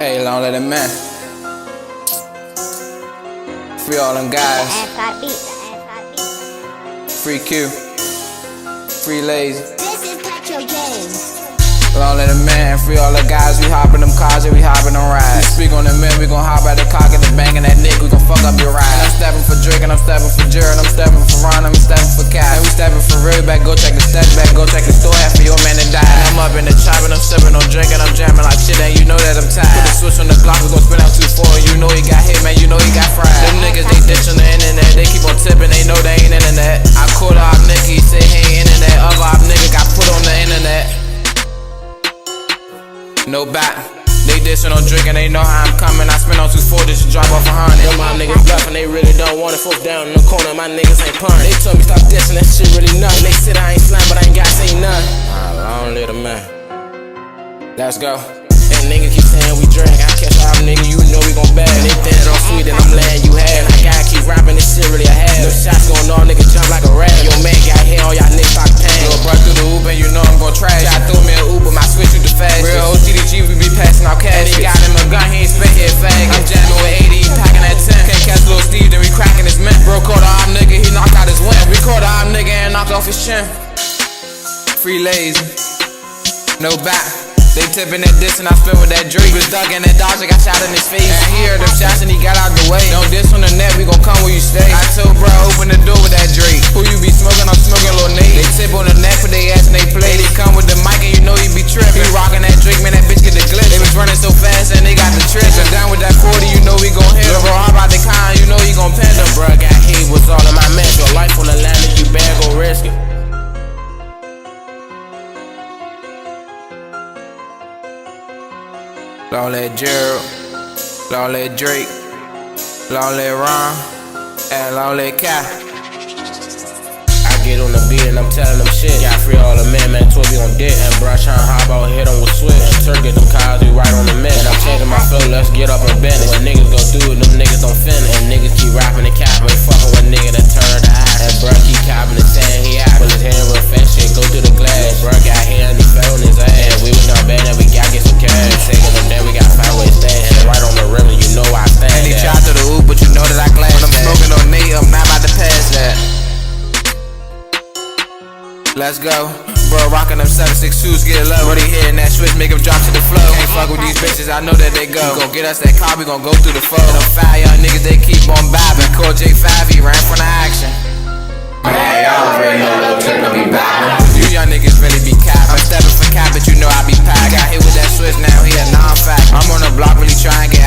Hey, long let it man. Free all them guys. Free Q. Free Lazy. Long let it man. Free all the guys. We hop in them cars and we hop in them rides. We speak on the men. We gon' hop at the cock and the bang and that nick. We gon' fuck up your ride. And I'm stepping for Drake and I'm stepping for Jared. I'm stepping for Ron. I'm stepping for Cat. And we stepping for real. Back go check the steps. Back go check the store. Half for your man that died. And I'm up in the chop and I'm sipping on drink and I'm jamming like shit. And you know that I'm tired. Put the switch on the Glock. We gon' spin out 2-4. And you know he got hit, man. You know he got fried. Them niggas they ditch on the internet. They keep on tipping. They know they ain't internet. I called our nigga. He say he ain't internet. Other op nigga got put on the internet. No back. They dissing on drinking, they know how I'm coming. I spin on 2-4 just to drop off 100. Them my niggas bluffing, they really don't want it. Folks down in the corner, my niggas ain't punting. They told me stop dissing, that shit really nothing. They said I ain't slime, but I ain't got to say none. Long live the man. Let's go. And niggas keep saying we drink. I catch our nigga, you know we gon' bag. They think it on sweet, then I'm laying you have. I gotta keep rapping, this shit really a have. No shots going on, nigga jump like a rat. Yo man got hit, all y'all niggas stop paying. Little bro through the hoop and you know I'm gon' trash. Shot through me an Uber, my switch you the fast. Real OTDG, we be passing out cash. And he got him a gun, he ain't spent here fag. I'm jamming with 80, he packing that 10. Can't catch Lil Steve, then we cracking his mint. Bro caught our nigga, he knocked out his win. We caught our nigga and knocked off his chin. Free Lazy. No back. They tipping that diss and I spin with that Drake. Was ducking that dodge, I got shot in his face. And he heard them shots and he got out the way. Don't diss on the net, we gon' come where you stay. I told bro, open the door with that Drake. Who you be smoking? I'm smoking Lil Nate. They tip on the neck, put they ass and they play. They come with the mic and you know he be trippin'. He rockin' that Drake, man, that bitch get the glitch. They was running so fast and they got the trick. I'm down with that 40, you know we gon' hit him. Bro, hop out the con, you know he gon' pin him. Bruh, got hate, what's all in my mess. Your life on the line, if you bad, go risk it. Long let Gerald, long let Drake, long let Ron, and long let Cat. I get on the beat and I'm telling them shit. Got free all the men, man, 12 be on dick. And bruh tryna hop out, hit on with switch. And Turk get them cars, we right on the miss. And I'm changing my flow, let's get up and bend it. When niggas go through it, them niggas don't finish. And niggas keep rapping and capping, fucking with nigga that turn the eye. And bruh keep copping and saying he out. Put his hand real fast, shit, go through the glass. Bruh got hit and he fell on his ass. And we was done bad and we gotta get some cash. Taking them down, we got 5-way stash. And right on the river, you know I stand. And he tried to the hoop, but you know that I glass. When I'm smoking on Nate, I'm not about to pass that. Let's go. Bro, rockin' them 762s, get it low. Bro, they hitting that switch, make them drop to the flow. Can't fuck with these bitches, I know that they go. We gon' get us that car, we gon' go through the foe. And them 5 young niggas, they keep on bobbing. Call J5, he ran from the action. Man, y'all already know Lil Tip gon' be bobbing. You young niggas really be capping. I'm stepping for cap, but you know I be packed. Got hit with that switch, now he a non-fact. I'm on the block, really trying to get